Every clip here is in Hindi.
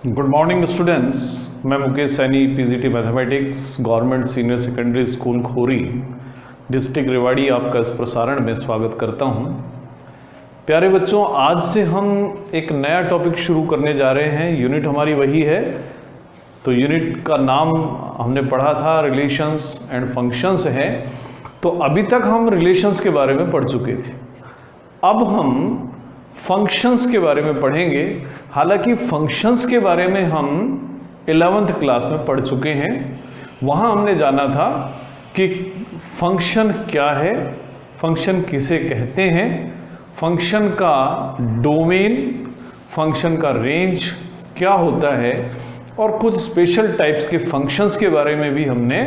Good morning students. मैं Mukesh Saini, PGT mathematics, government senior secondary school Khori, district Rewari, आपका इस प्रसारण में स्वागत करता हूं। प्यारे बच्चों, आज से हम एक नया टॉपिक शुरू करने जा रहे हैं। यूनिट हमारी वही है, तो यूनिट का नाम हमने पढ़ा था रिलेशंस एंड फंक्शंस है। तो अभी तक हम रिलेशंस के बारे में पढ़ चुके थे, अब हम फंक्शंस के बारे में पढ़ेंगे। हालांकि फंक्शंस के बारे में हम 11th क्लास में पढ़ चुके हैं। वहाँ हमने जाना था कि फंक्शन क्या है, फंक्शन किसे कहते हैं, फंक्शन का डोमेन, फंक्शन का रेंज क्या होता है, और कुछ स्पेशल टाइप्स के फंक्शंस के बारे में भी हमने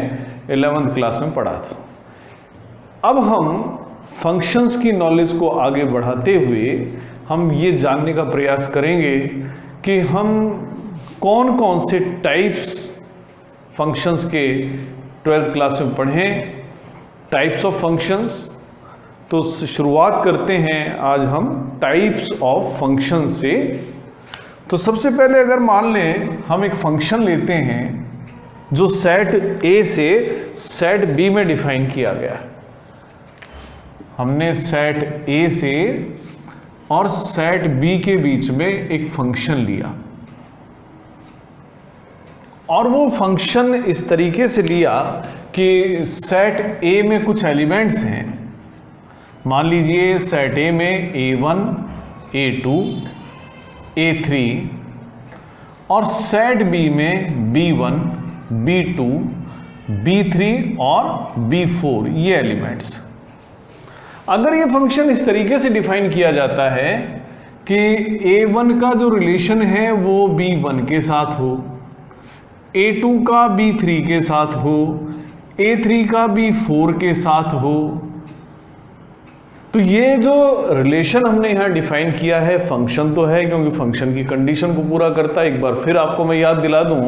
11th क्लास में पढ़ा था। अब हम फंक्शंस की नॉलेज को आगे बढ़ाते हुए हम ये जानने का प्रयास करेंगे कि हम कौन कौन से टाइप्स फंक्शंस के 12th क्लास में पढ़ें, टाइप्स ऑफ फंक्शंस। तो शुरुआत करते हैं आज हम टाइप्स ऑफ फंक्शन से। तो सबसे पहले अगर मान लें हम एक फंक्शन लेते हैं जो सेट ए से सेट बी में डिफाइन किया गया है। हमने सेट ए से और सेट बी के बीच में एक फंक्शन लिया, और वो फंक्शन इस तरीके से लिया कि सेट ए में कुछ एलिमेंट्स हैं। मान लीजिए सेट ए में A1, A2, A3, और सेट बी में B1, B2, B3 और B4 ये एलिमेंट्स। अगर ये फंक्शन इस तरीके से डिफाइन किया जाता है कि A1 का जो रिलेशन है वो B1 के साथ हो, A2 का B3 के साथ हो, A3 का B4 के साथ हो, तो ये जो रिलेशन हमने यहाँ डिफाइन किया है फंक्शन तो है, क्योंकि फंक्शन की कंडीशन को पूरा करता है। एक बार फिर आपको मैं याद दिला दूँ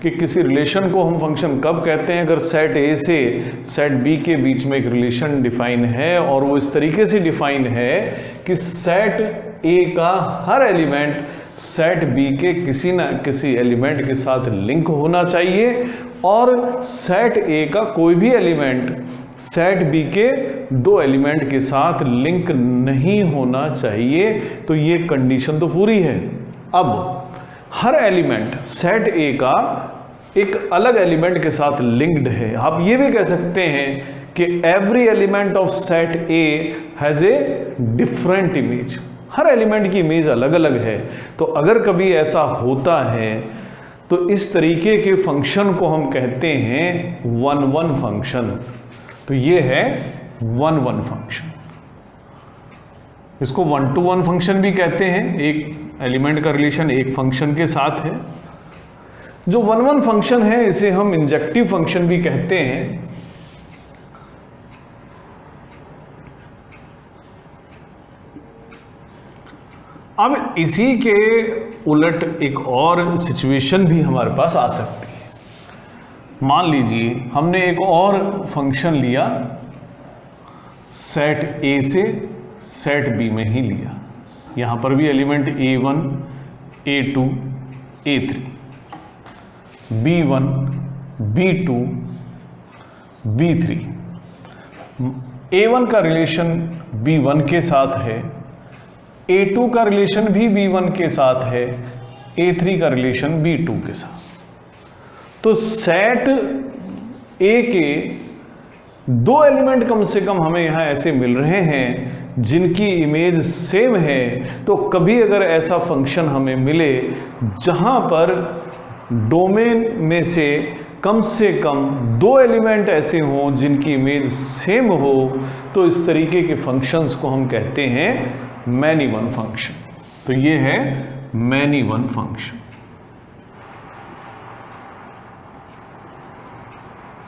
कि किसी रिलेशन को हम फंक्शन कब कहते हैं, अगर सेट ए से सेट बी के बीच में एक रिलेशन डिफाइन है और वो इस तरीके से डिफाइन है कि सेट ए का हर एलिमेंट सेट बी के किसी न किसी एलिमेंट के साथ लिंक होना चाहिए, और सेट ए का कोई भी एलिमेंट सेट बी के दो एलिमेंट के साथ लिंक नहीं होना चाहिए। तो ये कंडीशन तो पूरी है। अब हर एलिमेंट सेट ए का एक अलग एलिमेंट के साथ लिंक्ड है। आप ये भी कह सकते हैं कि every element of set A has a different image. Her element की इमेज अलग अलग है। तो अगर कभी ऐसा होता है तो इस तरीके के फंक्शन को हम कहते हैं 1-1 फंक्शन। तो ये है 1-1 फंक्शन। इसको 1-to-1 फंक्शन भी कहते हैं। एक एलिमेंट का रिलेशन एक फंक्शन के साथ है। जो 1-1 फंक्शन है इसे हम इंजेक्टिव फंक्शन भी कहते हैं। अब इसी के उलट एक और सिचुएशन भी हमारे पास आ सकती है। मान लीजिए हमने एक और फंक्शन लिया, सेट ए से सेट बी में ही लिया। यहां पर भी element A1, A2, A3, B1, B2, B3। A1 का रिलेशन B1 के साथ है, A2 का रिलेशन भी B1 के साथ है, A3 का रिलेशन B2 के साथ। तो सेट ए के दो एलिमेंट कम से कम हमें यहां ऐसे मिल रहे हैं जिनकी इमेज सेम है। तो कभी अगर ऐसा फंक्शन हमें मिले जहां पर डोमेन में से कम दो एलिमेंट ऐसे हों जिनकी इमेज सेम हो, तो इस तरीके के फंक्शंस को हम कहते हैं मैनी वन फंक्शन। तो ये है मैनी वन फंक्शन।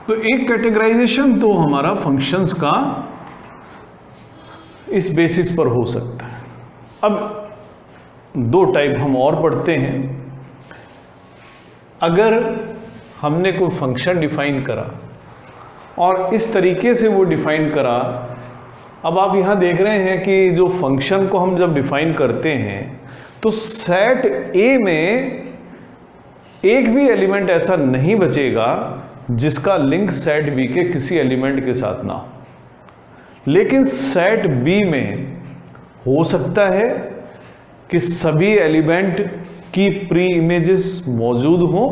तो एक कैटेगराइजेशन तो हमारा फंक्शंस का इस बेसिस पर हो सकता है। अब दो टाइप हम और पढ़ते हैं। अगर हमने कोई फंक्शन डिफाइन करा और इस तरीके से वो डिफाइन करा, अब आप यहां देख रहे हैं कि जो फंक्शन को हम जब डिफाइन करते हैं तो सेट ए में एक भी एलिमेंट ऐसा नहीं बचेगा जिसका लिंक सेट बी के किसी एलिमेंट के साथ ना हो। लेकिन सेट बी में हो सकता है कि सभी एलिमेंट की प्री इमेजेस मौजूद हों,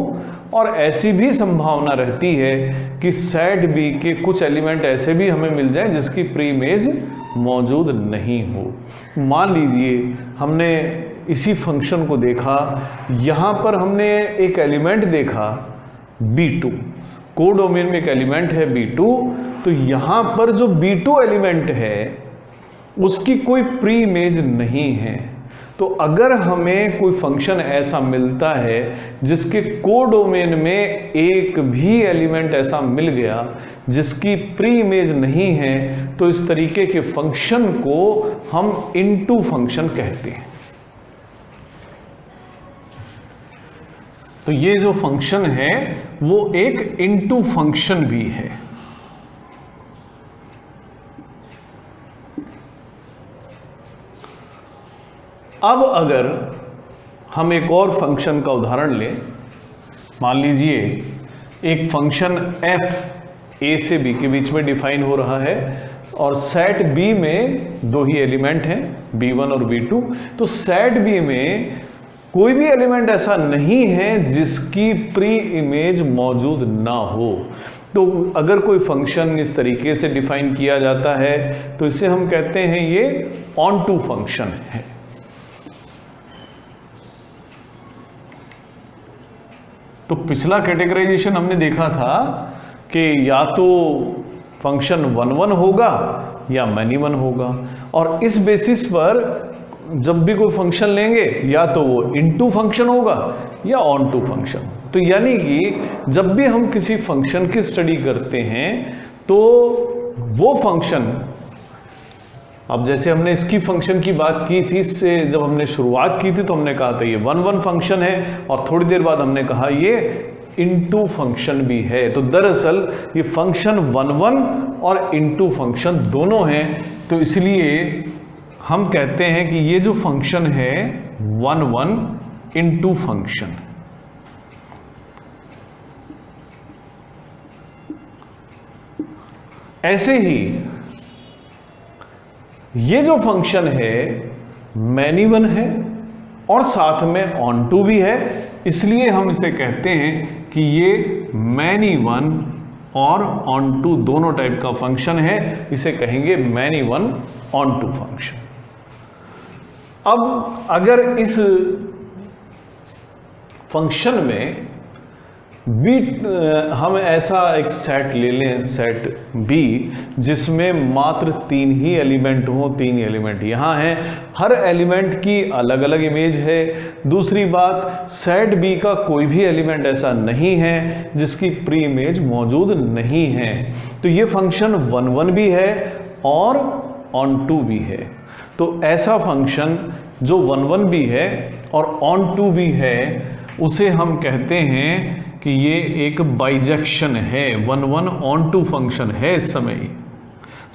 और ऐसी भी संभावना रहती है कि सेट बी के कुछ एलिमेंट ऐसे भी हमें मिल जाएं जिसकी प्री इमेज मौजूद नहीं हो। मान लीजिए हमने इसी फंक्शन को देखा, यहाँ पर हमने एक एलिमेंट देखा B2, कोडोमेन में एक एलिमेंट है B2, तो यहाँ पर जो B2 एलिमेंट है उसकी कोई प्री इमेज नहीं है। तो अगर हमें कोई फंक्शन ऐसा मिलता है जिसके कोडोमेन में एक भी एलिमेंट ऐसा मिल गया जिसकी प्री इमेज नहीं है, तो इस तरीके के फंक्शन को हम इनटू फंक्शन कहते हैं। तो ये जो फंक्शन है वो एक इनटू फंक्शन भी है। अब अगर हम एक और फंक्शन का उदाहरण लें, मान लीजिए एक फंक्शन f a से b के बीच में डिफाइन हो रहा है और सेट b में दो ही एलिमेंट हैं b1 और b2। तो सेट b में कोई भी एलिमेंट ऐसा नहीं है जिसकी प्री इमेज मौजूद ना हो। तो अगर कोई फंक्शन इस तरीके से डिफाइन किया जाता है तो इसे हम कहते हैं ये ऑन टू फंक्शन है। तो पिछला कैटेगराइजेशन हमने देखा था कि या तो फंक्शन 1 1 होगा या मैनी 1 होगा, और इस बेसिस पर जब भी कोई फंक्शन लेंगे या तो वो इनटू फंक्शन होगा या ऑन टू फंक्शन। तो यानी कि जब भी हम किसी फंक्शन की स्टडी करते हैं तो वो फंक्शन, अब जैसे हमने इसकी फंक्शन की बात की थी, इससे जब हमने शुरुआत की थी तो हमने कहा था ये 1 1 फंक्शन है, और थोड़ी देर बाद हमने कहा ये इनटू फंक्शन भी है। तो दरअसल ये फंक्शन 1 1 और इनटू फंक्शन दोनों हैं। तो इसलिए हम कहते हैं कि ये जो फंक्शन है 1 1 इनटू फंक्शन। ऐसे ही ये जो फंक्शन है मैनी 1 है और साथ में ऑन टू भी है, इसलिए हम इसे कहते हैं कि ये मैनी 1 और ऑन टू दोनों टाइप का फंक्शन है। इसे कहेंगे मैनी 1 ऑन टू फंक्शन। अब अगर इस फंक्शन में हम ऐसा एक सेट ले लें, सेट B, जिसमें मात्र 3 ही एलिमेंट हो, 3 एलिमेंट यहाँ हैं, हर एलिमेंट की अलग अलग इमेज है। दूसरी बात, सेट B का कोई भी एलिमेंट ऐसा नहीं है जिसकी प्री इमेज मौजूद नहीं है। तो ये फंक्शन 1 1 भी है और ऑन टू भी है। तो ऐसा फंक्शन जो 1 1 भी है और ऑन टू भी है उसे हम कहते हैं कि ये एक बाइजेक्शन है, 1 1 ऑन टू फंक्शन है। इस समय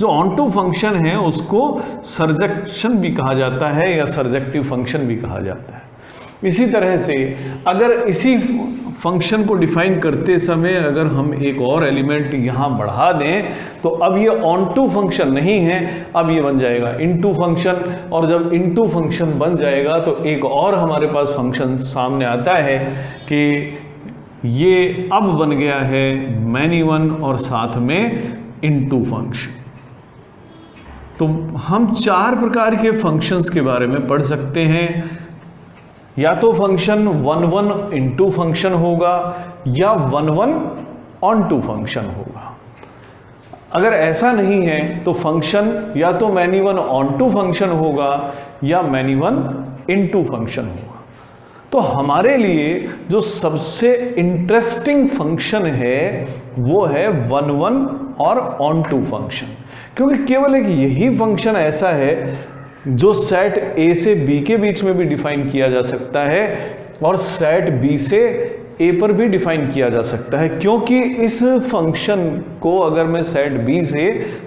जो ऑन टू फंक्शन है उसको सर्जेक्शन भी कहा जाता है या सर्जेक्टिव फंक्शन भी कहा जाता है। इसी तरह से अगर इसी फंक्शन को डिफाइन करते समय अगर हम एक और एलिमेंट यहाँ बढ़ा दें तो अब ये ऑन टू फंक्शन नहीं है, अब ये बन जाएगा इनटू फंक्शन। और जब इनटू फंक्शन बन जाएगा तो एक और हमारे पास फंक्शन सामने आता है कि ये अब बन गया है मैनी 1 और साथ में इनटू फंक्शन। तो हम 4 प्रकार के फंक्शंस के बारे में पढ़ सकते हैं। या तो फंक्शन 1 1 इनटू फंक्शन होगा या 1 1 ऑन टू फंक्शन होगा। अगर ऐसा नहीं है तो फंक्शन या तो मैनी 1 ऑन टू फंक्शन होगा या मैनी 1 इनटू फंक्शन होगा। तो हमारे लिए जो सबसे इंटरेस्टिंग फंक्शन है वो है 1 1 और ऑन टू फंक्शन, क्योंकि केवल एक यही फंक्शन ऐसा है जो सेट A से B के बीच में भी डिफाइन किया जा सकता है और सेट B से ए पर भी डिफाइन किया जा सकता है, क्योंकि इस फंक्शन को अगर मैं सेट बी से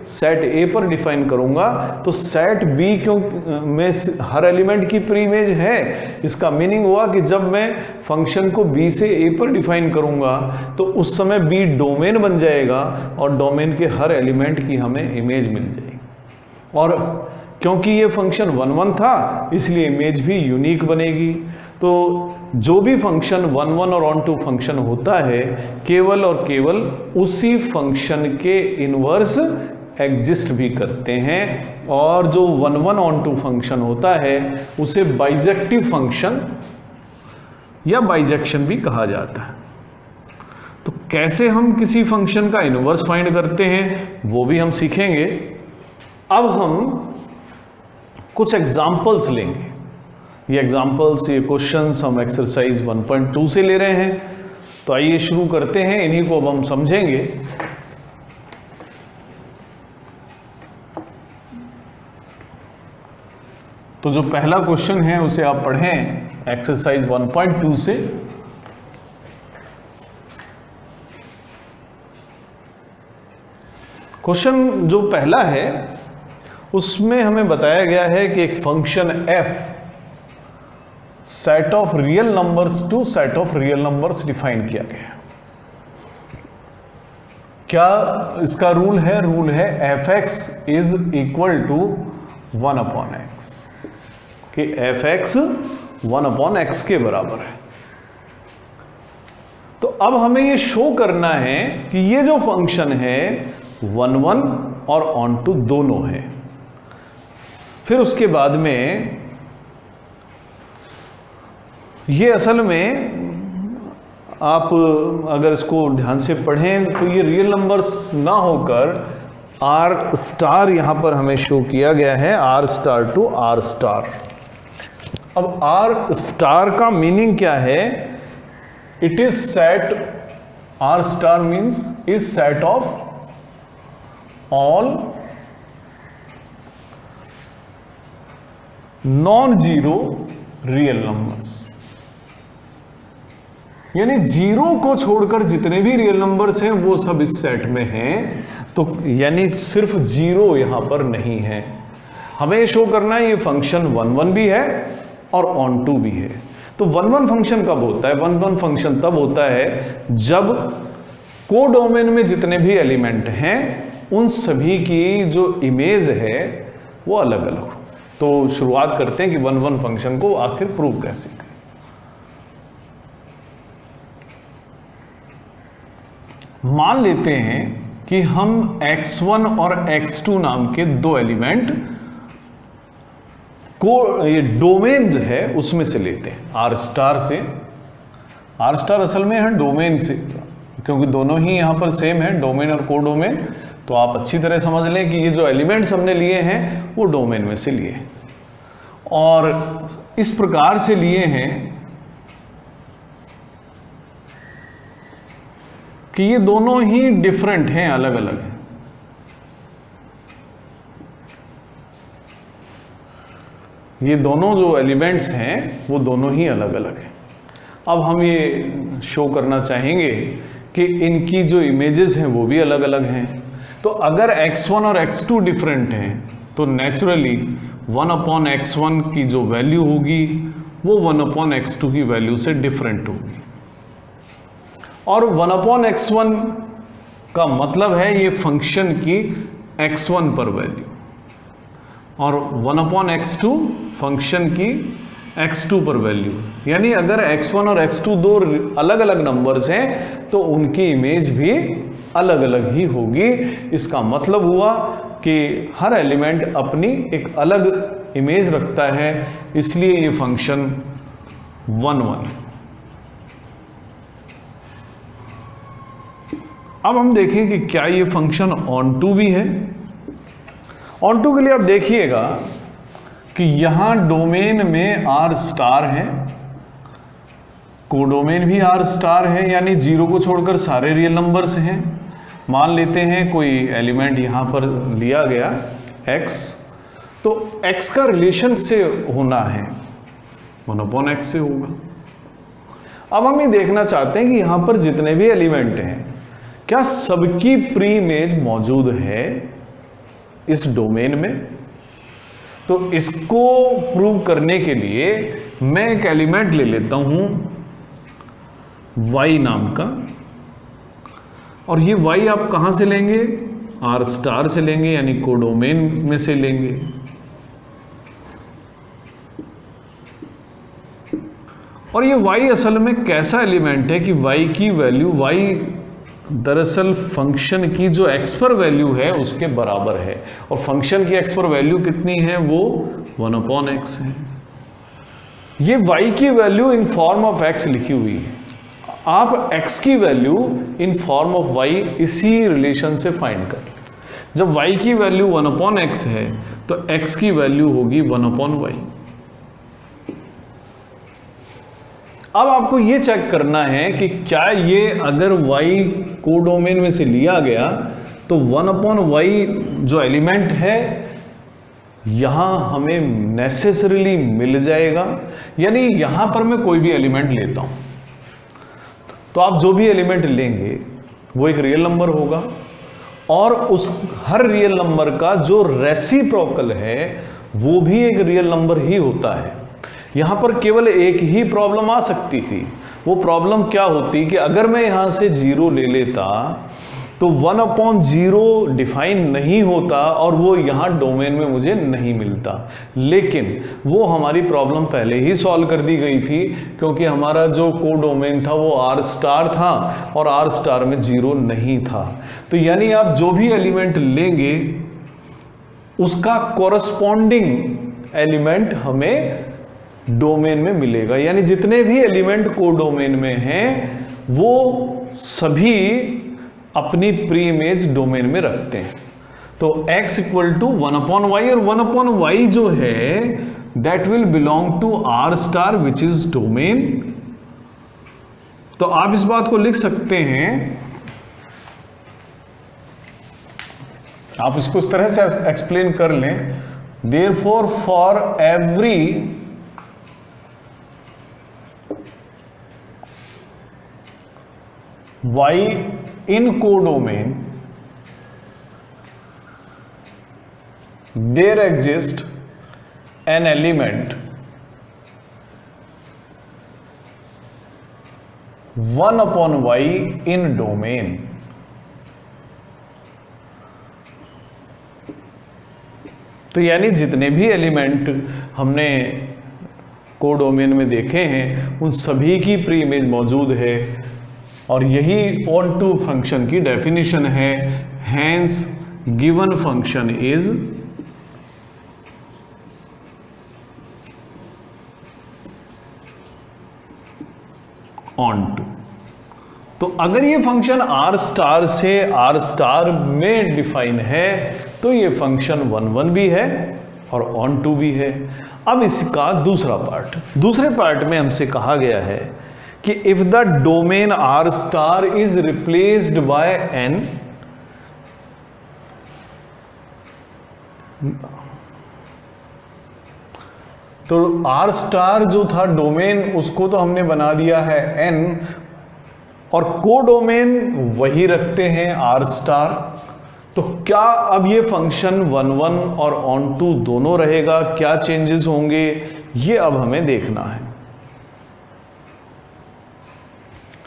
सेट ए पर डिफाइन करूंगा तो सेट बी क्यों में हर एलिमेंट की प्री इमेज है। इसका मीनिंग हुआ कि जब मैं फंक्शन को बी से ए पर डिफाइन करूंगा तो उस समय बी डोमेन बन जाएगा और डोमेन के हर एलिमेंट की हमें इमेज मिल जाएगी। और क्योंकि ये फंक्शन 1 1 था इसलिए इमेज भी यूनिक बनेगी। तो जो भी फंक्शन 1 1 और ऑन टू फंक्शन होता है केवल और केवल उसी फंक्शन के इनवर्स एग्जिस्ट भी करते हैं, और जो 1 1 ऑन टू फंक्शन होता है उसे बाइजेक्टिव फंक्शन या बाइजेक्शन भी कहा जाता है। तो कैसे हम किसी फंक्शन का इनवर्स फाइंड करते हैं वो भी हम सीखेंगे। अब हम कुछ एग्जाम्पल्स लेंगे। ये एग्जाम्पल्स, ये क्वेश्चंस हम एक्सरसाइज 1.2 से ले रहे हैं। तो आइए शुरू करते हैं, इन्हीं को अब हम समझेंगे। तो जो पहला क्वेश्चन है उसे आप पढ़ें एक्सरसाइज 1.2 से। क्वेश्चन जो पहला है उसमें हमें बताया गया है कि एक function f set of real numbers to set of real numbers define किया गया है। क्या इसका रूल है? रूल है fx is equal to 1/x, कि fx 1/x के बराबर है। तो अब हमें ये शो करना है कि ये जो फंक्शन है 1 1 और ऑन टू दोनों है। फिर उसके बाद में ये असल में आप अगर इसको ध्यान से पढ़ें तो ये रियल नंबर्स ना होकर आर स्टार यहां पर हमें शो किया गया है, R star to R star. अब आर स्टार का मीनिंग क्या है? It is set, R star means is set of all non zero real numbers, यानी जीरो को छोड़कर जितने भी रियल नंबर्स हैं वो सब इस सेट में हैं। तो यानी सिर्फ जीरो यहां पर नहीं है। हमें शो करना है ये फंक्शन 1 1 भी है और ऑन टू भी है। तो 1 1 फंक्शन कब होता है? 1 1 फंक्शन तब होता है जब कोडोमेन में जितने भी एलिमेंट हैं उन सभी की जो इमेज है वो अलग अलग हो। तो शुरुआत करते हैं कि 1 1 फंक्शन को आखिर प्रूव कैसे करें। मान लेते हैं कि हम x1 और x2 नाम के दो एलिमेंट को ये डोमेन जो है उसमें से लेते हैं, आर स्टार से। आर स्टार असल में है डोमेन से, क्योंकि दोनों ही यहां पर सेम है, डोमेन और कोडोमेन। तो आप अच्छी तरह समझ लें कि ये जो एलिमेंट्स हमने लिए हैं वो डोमेन में से लिए, और इस प्रकार से लिए हैं कि ये दोनों ही डिफरेंट हैं, अलग अलग हैं। ये दोनों जो एलिमेंट्स हैं वो दोनों ही अलग अलग हैं। अब हम ये शो करना चाहेंगे कि इनकी जो इमेजेस हैं वो भी अलग अलग हैं। तो अगर x1 और x2 डिफरेंट हैं तो नेचुरली 1/x1 की जो वैल्यू होगी वो 1/x2 की वैल्यू से डिफरेंट होगी। और 1/x1 का मतलब है ये फंक्शन की x1 पर वैल्यू, और 1/x2 फंक्शन की x2 पर वैल्यू। यानी अगर x1 और x2 दो अलग अलग नंबर्स हैं तो उनकी इमेज भी अलग अलग ही होगी। इसका मतलब हुआ कि हर एलिमेंट अपनी एक अलग इमेज रखता है, इसलिए ये फंक्शन 1 1। अब हम देखें कि क्या ये फंक्शन ऑन टू भी है। ऑन टू के लिए आप देखिएगा कि यहां डोमेन में आर स्टार है, कोडोमेन भी आर स्टार है, यानी जीरो को छोड़कर सारे रियल नंबर्स हैं। मान लेते हैं कोई एलिमेंट यहां पर लिया गया x, तो x का रिलेशन से होना है 1/x से होगा। अब हम ये देखना चाहते हैं कि यहां पर जितने भी एलिमेंट हैं क्या सबकी प्री इमेज मौजूद है इस डोमेन में। तो इसको प्रूव करने के लिए मैं एक एलिमेंट ले लेता हूं y नाम का, और ये y आप कहां से लेंगे, R स्टार से लेंगे, यानी कोडोमेन में से लेंगे। और ये y असल में कैसा एलिमेंट है कि y की वैल्यू, y दरअसल फंक्शन की जो x पर वैल्यू है उसके बराबर है, और फंक्शन की x पर वैल्यू कितनी है, वो 1/x है। ये y की value in form of x लिखी हुई है। आप x की value in form of y इसी रिलेशन से फाइंड कर लें। जब y की वैल्यू 1/x है तो x की वैल्यू होगी 1/y। अब आपको ये चेक करना है कि क्या ये अगर y कोडोमेन में से लिया गया तो 1/y जो एलिमेंट है यहां हमें नेसेसरीली मिल जाएगा। यानी यहां पर मैं कोई भी एलिमेंट लेता हूं तो आप जो भी एलिमेंट लेंगे वो एक रियल नंबर होगा, और उस हर रियल नंबर का जो रेसिप्रोकल है वो भी एक रियल नंबर ही होता है। यहां पर केवल एक ही प्रॉब्लम आ सकती थी। वो प्रॉब्लम क्या होती कि अगर मैं यहां से 0 ले लेता तो 1/0 डिफाइन नहीं होता और वो यहां डोमेन में मुझे नहीं मिलता। लेकिन वो हमारी प्रॉब्लम पहले ही सॉल्व कर दी गई थी, क्योंकि हमारा जो कोडोमेन था वो R स्टार था और R स्टार में 0 नहीं था। तो यानी आप जो भी एलिमेंट लेंगे उसका कॉरस्पॉन्डिंग एलिमेंट हमें डोमेन में मिलेगा। यानी जितने भी एलिमेंट कोडोमेन में हैं वो सभी अपनी प्री इमेज डोमेन में रखते हैं। तो x इक्वल टू 1/y, और 1/y जो है that will belong to R star which is domain. तो आप इस बात को लिख सकते हैं, आप इसको इस तरह से एक्सप्लेन कर लें, therefore for every y in codomain there exists an element 1/y in domain। तो यानी जितने भी एलिमेंट हमने कोडोमेन में देखे हैं उन सभी की प्री इमेज मौजूद है, और यही ऑन टू फंक्शन की डेफिनेशन है। Hence given function is onto. तो अगर ये फंक्शन R स्टार से R स्टार में डिफाइन है तो ये फंक्शन 1/1 भी है और ऑन टू भी है। अब इसका दूसरा पार्ट, दूसरे पार्ट में हमसे कहा गया है कि if the domain R star is replaced by n, तो R स्टार जो था डोमेन उसको तो हमने बना दिया है n, और कोडोमेन वही रखते हैं R स्टार। तो क्या अब ये फंक्शन 1/1 और ऑन टू दोनों रहेगा, क्या चेंजेस होंगे, ये अब हमें देखना है।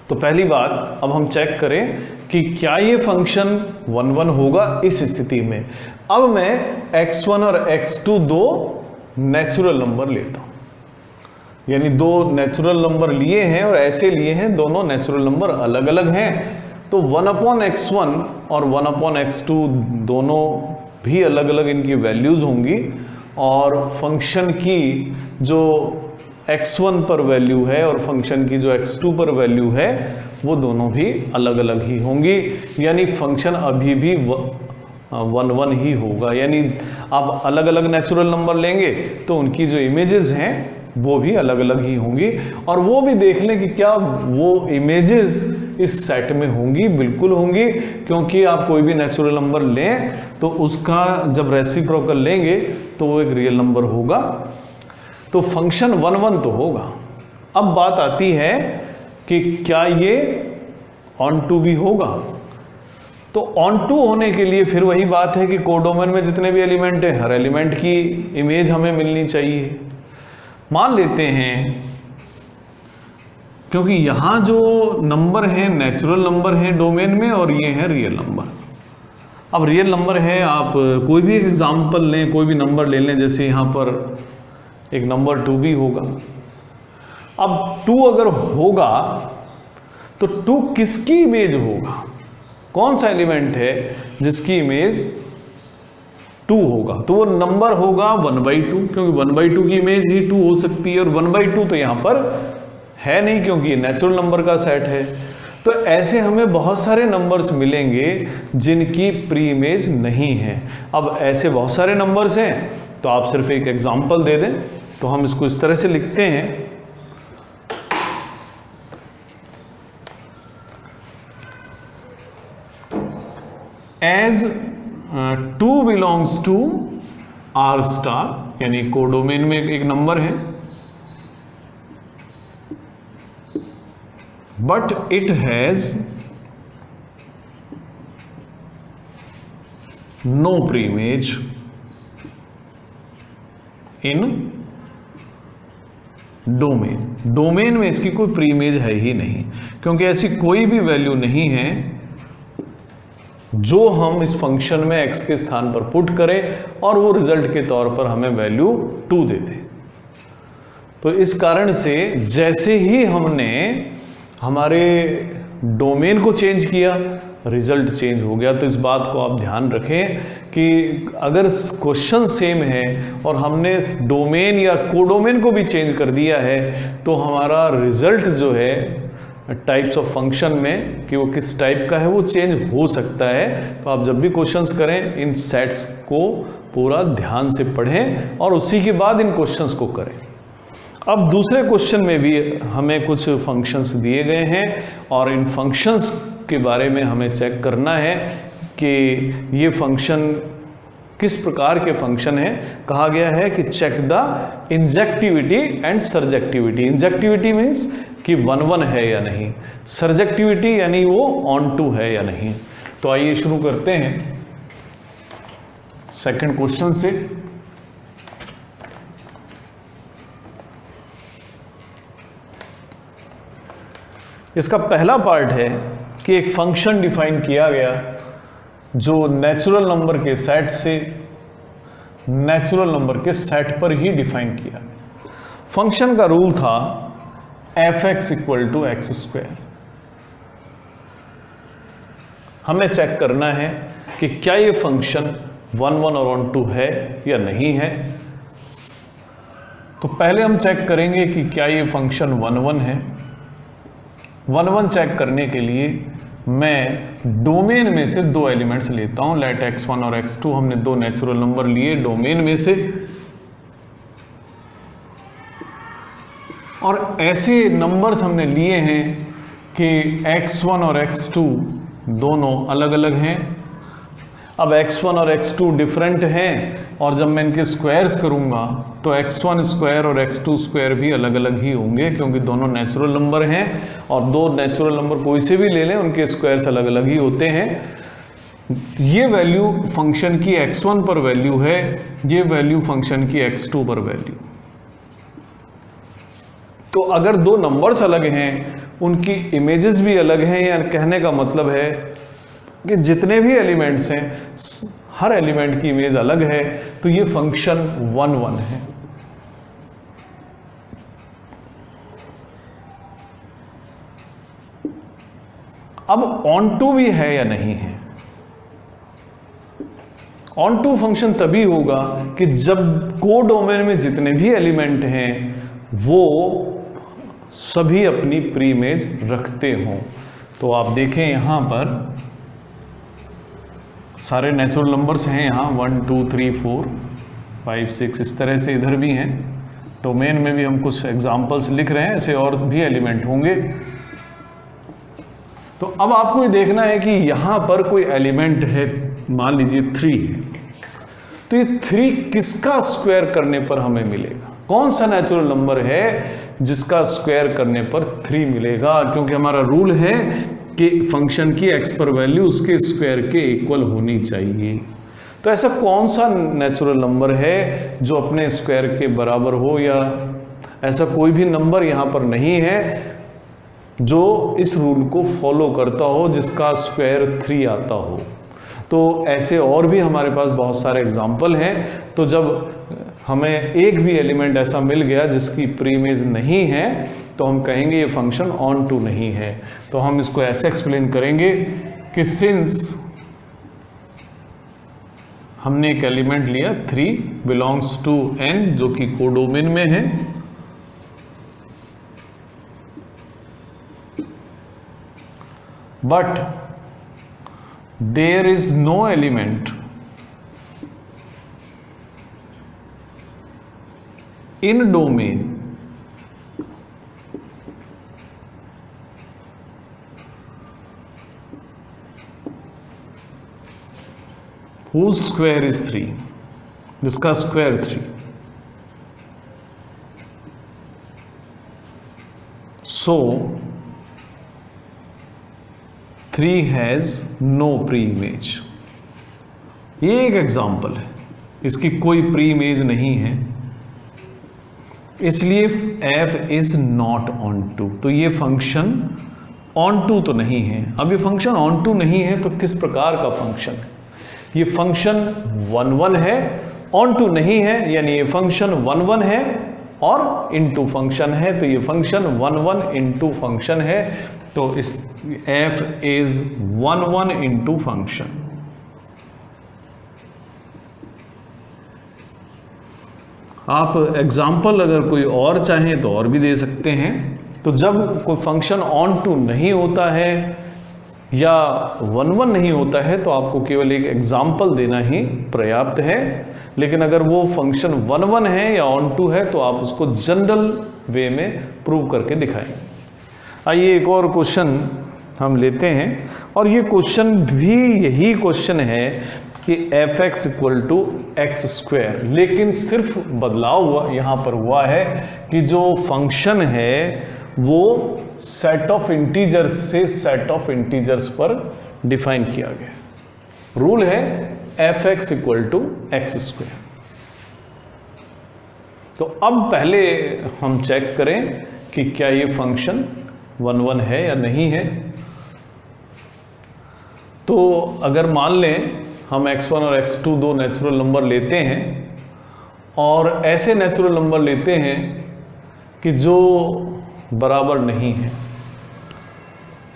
तो पहली बात अब हम चेक करें कि क्या ये फंक्शन 1/1 होगा इस स्थिति में। अब मैं x1 और x2 दो नेचुरल नंबर लेता हूं, यानी दो नेचुरल नंबर लिए हैं और ऐसे लिए हैं दोनों नेचुरल नंबर अलग अलग हैं। तो 1/x1 और 1/x2 दोनों भी अलग अलग इनकी वैल्यूज होंगी, और फंक्शन की जो x1 पर वैल्यू है और फंक्शन की जो x2 पर वैल्यू है वो दोनों भी अलग अलग ही होंगी। यानी फंक्शन अभी भी 1/1 ही होगा। यानी आप अलग अलग नेचुरल नंबर लेंगे तो उनकी जो इमेजेस हैं वो भी अलग अलग ही होंगी, और वो भी देख लें कि क्या वो इमेजेस इस सेट में होंगी। बिल्कुल होंगी, क्योंकि आप कोई भी नेचुरल नंबर लें तो उसका जब रेसिप्रोकल लेंगे तो वो एक रियल नंबर होगा। तो फंक्शन 1/1 तो होगा। अब बात आती है कि क्या ये ऑन टू भी होगा। तो ऑन टू होने के लिए फिर वही बात है कि कोडोमेन में जितने भी एलिमेंट है, हर एलिमेंट की इमेज हमें मिलनी चाहिए। मान लेते हैं, क्योंकि यहां जो नंबर है नेचुरल नंबर है डोमेन में, और ये है रियल नंबर। अब रियल नंबर है, आप कोई भी एक एग्जाम्पल लें, कोई भी नंबर ले लें, जैसे यहां पर एक नंबर 2 भी होगा। अब 2 अगर होगा तो 2 किसकी इमेज होगा, कौन सा एलिमेंट है जिसकी इमेज 2 होगा। तो वो नंबर होगा 1/2, क्योंकि 1/2 की इमेज ही 2 हो सकती है, और 1/2 तो यहां पर है नहीं क्योंकि ये नेचुरल नंबर का सेट है। तो ऐसे हमें बहुत सारे नंबर्स मिलेंगे जिनकी प्री इमेज नहीं है। अब ऐसे बहुत सारे नंबर्स हैं, तो आप सिर्फ एक एग्जांपल दे दें, तो हम इसको इस तरह से लिखते हैं, as 2 belongs to R star, यानी कोडोमेन में एक नंबर है, but it has no preimage in domain. Domain में इसकी कोई प्रीइमेज है ही नहीं, क्योंकि ऐसी कोई भी वैल्यू नहीं है जो हम इस फंक्शन में x के स्थान पर पुट करें और वो रिजल्ट के तौर पर हमें वैल्यू 2 दे दे। तो इस कारण से जैसे ही हमने हमारे डोमेन को चेंज किया, रिजल्ट चेंज हो गया। तो इस बात को आप ध्यान रखें कि अगर क्वेश्चन सेम है और हमने डोमेन या कोडोमेन को भी चेंज कर दिया है, तो हमारा रिजल्ट जो है टाइप्स ऑफ फंक्शन में कि वो किस टाइप का है वो चेंज हो सकता है। तो आप जब भी क्वेश्चंस करें, इन सेट्स को पूरा ध्यान से पढ़ें और उसी के बाद इन क्वेश्चंस को करें। अब दूसरे क्वेश्चन में भी हमें कुछ फंक्शंस दिए गए हैं और इन फंक्शंस के बारे में हमें चेक करना है कि ये फंक्शन किस प्रकार के फंक्शन है। कहा गया है कि check the injectivity and surjectivity. Injectivity means कि 1-1 है या नहीं, सर्जेक्टिविटी यानी वो ऑन टू है या नहीं। तो आइए शुरू करते हैं सेकंड क्वेश्चन से। इसका पहला पार्ट है कि एक फंक्शन डिफाइन किया गया जो नेचुरल नंबर के सेट से नेचुरल नंबर के सेट पर ही डिफाइन किया गया। फंक्शन का रूल था f(x) = x²। हमें चेक करना है कि क्या ये फंक्शन 1-1 और ऑन टू है या नहीं है। तो पहले हम चेक करेंगे कि क्या ये फंक्शन 1-1 है। 1-1 चेक करने के लिए मैं डोमेन में से 2 एलिमेंट्स लेता हूं। लेट x1 और x2 हमने 2 नेचुरल नंबर लिए डोमेन में से, और ऐसे नंबर्स हमने लिए हैं कि x1 और x2 दोनों अलग अलग हैं। अब x1 और x2 डिफरेंट हैं और जब मैं इनके स्क्वायर्स करूंगा तो x1 स्क्वायर और x2 स्क्वायर भी अलग अलग ही होंगे, क्योंकि दोनों नेचुरल नंबर हैं और 2 नेचुरल नंबर कोई से भी ले लें उनके स्क्वायर्स अलग अलग ही होते हैं। ये वैल्यू फंक्शन की x1 पर वैल्यू है, ये वैल्यू फंक्शन की x2 पर वैल्यू। तो अगर 2 नंबर्स अलग हैं, उनकी इमेजेस भी अलग हैं, या कहने का मतलब है कि जितने भी एलिमेंट्स हैं हर एलिमेंट की इमेज अलग है, तो ये फंक्शन 1-1 है। अब ऑन टू भी है या नहीं है। ऑन टू फंक्शन तभी होगा कि जब कोडोमेन में जितने भी एलिमेंट हैं वो सभी अपनी प्री इमेज रखते हों। तो आप देखें यहां पर सारे नेचुरल नंबर्स हैं, यहाँ 1 2 3 4 5 6 इस तरह से इधर भी हैं। डोमेन में भी हम कुछ एग्जाम्पल्स लिख रहे हैं, ऐसे और भी एलिमेंट होंगे। तो अब आपको ये देखना है कि यहाँ पर कोई एलिमेंट है, मान लीजिए 3 है, तो ये 3 किसका स्क्वायर करने पर हमें मिलेगा। कौन सा नेचुरल नंबर है जिसका स्क्वायर करने पर 3 मिलेगा, क्योंकि हमारा रूल है कि फंक्शन की एक्स पर वैल्यू उसके स्क्वायर के इक्वल होनी चाहिए। तो ऐसा कौन सा नेचुरल नंबर है जो अपने स्क्वायर के बराबर हो, या ऐसा कोई भी नंबर यहाँ पर नहीं है जो इस रूल को फॉलो करता हो जिसका स्क्वायर 3 आता हो। तो ऐसे और भी हमारे पास बहुत सारे एग्जाम्पल हैं। तो जब हमें एक भी एलिमेंट ऐसा मिल गया जिसकी प्रीइमेज नहीं है तो हम कहेंगे ये फंक्शन ऑन टू नहीं है। तो हम इसको ऐसे एक्सप्लेन करेंगे कि सिंस हमने एक एलिमेंट लिया 3 बिलोंग्स टू n जो कि कोडोमेन में है, but there is no element in domain whose square is 3, जिसका square 3। So 3 has no pre-image। ये एक एग्जाम्पल है, इसकी कोई प्री इमेज नहीं है, इसलिए f is not onto. तो ये फंक्शन ऑन टू तो नहीं है। अब ये फंक्शन ऑन टू नहीं है तो किस प्रकार का फंक्शन है? ये फंक्शन 1 1 है, ऑन टू नहीं है, यानी ये फंक्शन 1 1 है और इनटू फंक्शन है। तो ये फंक्शन 1 1 इनटू फंक्शन है। तो इस f इज 1 1 इनटू फंक्शन। आप एग्जाम्पल अगर कोई और चाहें तो और भी दे सकते हैं। तो जब कोई फंक्शन ऑन टू नहीं होता है या 1 1 नहीं होता है तो आपको केवल एक एग्जाम्पल देना ही पर्याप्त है। लेकिन अगर वो फंक्शन 1 1 है या ऑन टू है तो आप उसको जनरल वे में प्रूव करके दिखाएंगे। आइए एक और क्वेश्चन हम लेते हैं, और ये क्वेश्चन भी यही क्वेश्चन है कि f(x) equal to x square, लेकिन सिर्फ बदलाव हुआ यहाँ पर हुआ है कि जो फंक्शन है वो सेट ऑफ इंटीजर्स से सेट ऑफ इंटीजर्स पर डिफाइन किया गया। रूल है f(x) equal to x square. तो अब पहले हम चेक करें कि क्या ये फंक्शन 1 1 है या नहीं है। तो अगर मान लें हम x1 और x2 दो नेचुरल नंबर लेते हैं और ऐसे नेचुरल नंबर लेते हैं कि जो बराबर नहीं है,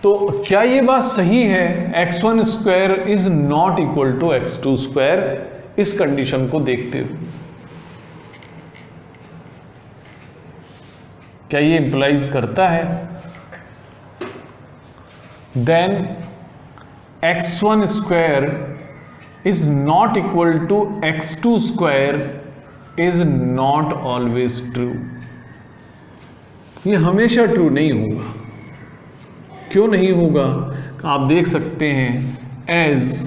तो क्या ये बात सही है x1 square is not equal to x2 square? इस कंडीशन को देखते हुए क्या ये इंप्लाइज करता है then x1 square is not equal to x2 square is not always true। ये हमेशा ट्रू नहीं होगा। क्यों नहीं होगा? आप देख सकते हैं as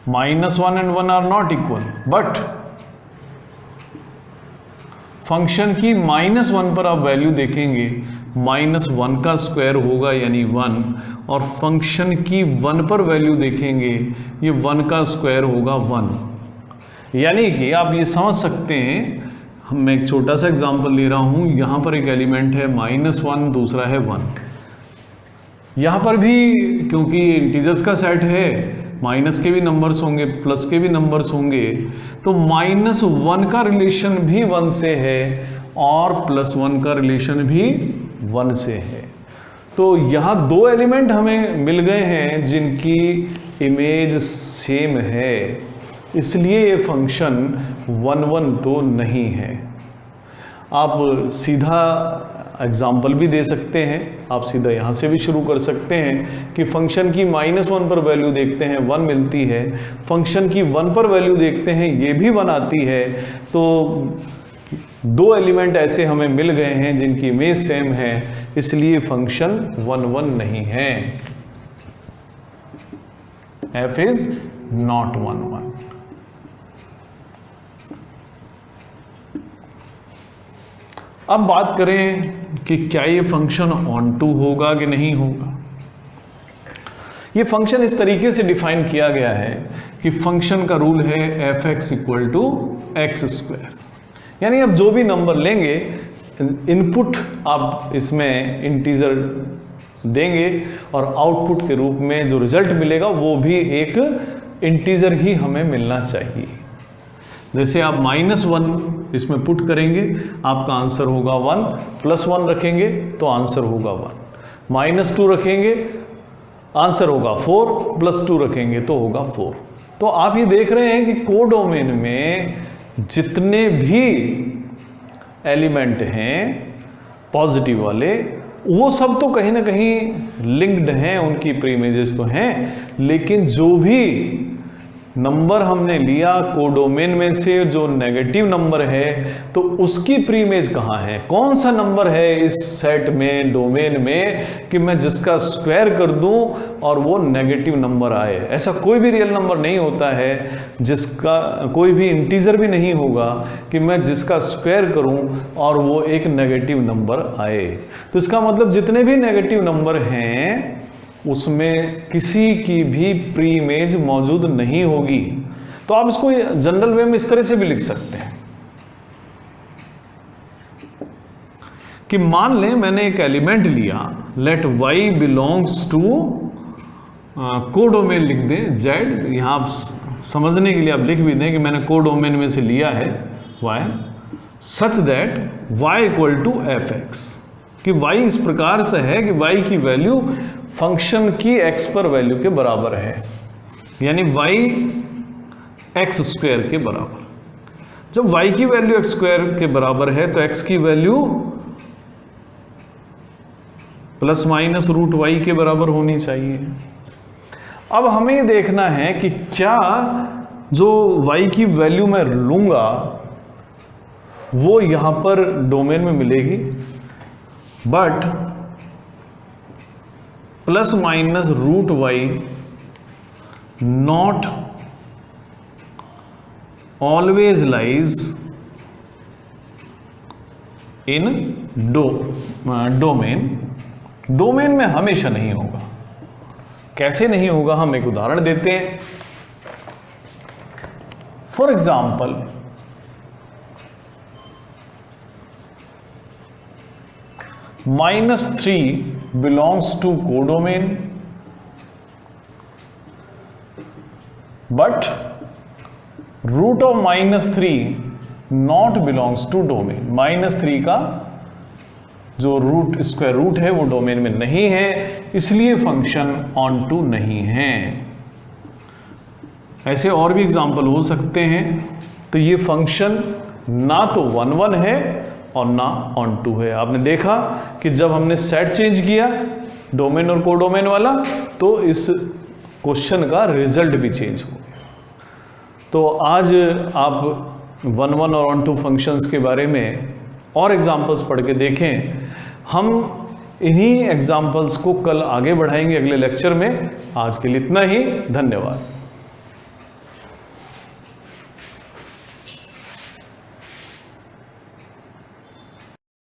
-1 and 1 are not equal, but function की -1 पर आप वैल्यू देखेंगे, -1 का स्क्वायर होगा यानी 1, और फंक्शन की 1 पर वैल्यू देखेंगे, ये 1 का स्क्वायर होगा 1। यानी कि आप ये समझ सकते हैं, मैं एक छोटा सा एग्जांपल ले रहा हूँ। यहाँ पर एक एलिमेंट है -1, दूसरा है 1। यहाँ पर भी क्योंकि इंटीजर्स का सेट है, माइनस के भी नंबर्स होंगे, प्लस के भी नंबर्स होंगे, तो -1 का रिलेशन भी 1 से है और +1 का रिलेशन भी 1 से है। तो यहाँ दो एलिमेंट हमें मिल गए हैं जिनकी इमेज सेम है, इसलिए ये फंक्शन 1 1 तो नहीं है। आप सीधा एग्जाम्पल भी दे सकते हैं, आप सीधा यहाँ से भी शुरू कर सकते हैं कि फंक्शन की -1 पर वैल्यू देखते हैं 1 मिलती है, फंक्शन की 1 पर वैल्यू देखते हैं ये भी 1 आती है। तो दो एलिमेंट ऐसे हमें मिल गए हैं जिनकी इमेज सेम है, इसलिए फंक्शन 1 1 नहीं है। f is not 1 1। अब बात करें कि क्या ये फंक्शन ऑन टू होगा कि नहीं होगा। ये फंक्शन इस तरीके से डिफाइन किया गया है कि फंक्शन का रूल है f(x) equal to x square, यानी अब जो भी नंबर लेंगे इनपुट आप इसमें इंटीजर देंगे और आउटपुट के रूप में जो रिजल्ट मिलेगा वो भी एक इंटीजर ही हमें मिलना चाहिए। जैसे आप -1 इसमें पुट करेंगे आपका आंसर होगा 1, +1 रखेंगे तो आंसर होगा 1, -2 रखेंगे आंसर होगा 4, +2 रखेंगे तो होगा 4। तो आप ये देख रहे हैं कि कोडोमेन में जितने भी एलिमेंट हैं पॉजिटिव वाले वो सब तो कहीं ना कहीं लिंक्ड हैं, उनकी प्रीइमेजेस तो हैं, लेकिन जो भी नंबर हमने लिया कोडोमेन में से जो नेगेटिव नंबर है तो उसकी प्रीइमेज कहाँ है, कौन सा नंबर है इस सेट में डोमेन में कि मैं जिसका स्क्वायर कर दूं और वो नेगेटिव नंबर आए। ऐसा कोई भी रियल नंबर नहीं होता है जिसका कोई भी इंटीजर भी नहीं होगा कि मैं जिसका स्क्वायर करूं और वो एक नेगेटिव नंबर आए। तो इसका मतलब जितने भी नेगेटिव नंबर हैं उसमें किसी की भी प्रीइमेज मौजूद नहीं होगी। तो आप इसको जनरल वे में इस तरह से भी लिख सकते हैं कि मान लें मैंने एक एलिमेंट लिया, let y belongs to codomain लिख दें z, यहां आप समझने के लिए आप लिख भी दें कि मैंने कोडोमेन में से लिया है y such that y equal to f(x), कि y इस प्रकार से है कि y की वैल्यू फंक्शन की x पर वैल्यू के बराबर है, यानी y x स्क्वायर के बराबर। जब y की वैल्यू x स्क्वायर के बराबर है तो x की वैल्यू ±√y के बराबर होनी चाहिए। अब हमें ये देखना है कि क्या जो y की वैल्यू मैं लूंगा वो यहां पर डोमेन में मिलेगी, but ±√y not always lies in domain में हमेशा नहीं होगा। कैसे नहीं होगा, हम एक उदाहरण देते हैं। For example -3 belongs to codomain but root of -3 not belongs to domain। -3 का जो रूट स्क्वायर रूट है वो डोमेन में नहीं है, इसलिए फंक्शन ऑन टू नहीं है। ऐसे और भी एग्जाम्पल हो सकते हैं। तो ये फंक्शन ना तो 1 1 है और ना ऑन टू है। आपने देखा कि जब हमने सेट चेंज किया डोमेन और कोडोमेन वाला तो इस क्वेश्चन का रिजल्ट भी चेंज हो गया। तो आज आप 1 1 और ऑन टू फंक्शंस के बारे में और एग्जाम्पल्स पढ़ के देखें। हम इन्हीं एग्जाम्पल्स को कल आगे बढ़ाएंगे अगले लेक्चर में। आज के लिए इतना ही, धन्यवाद।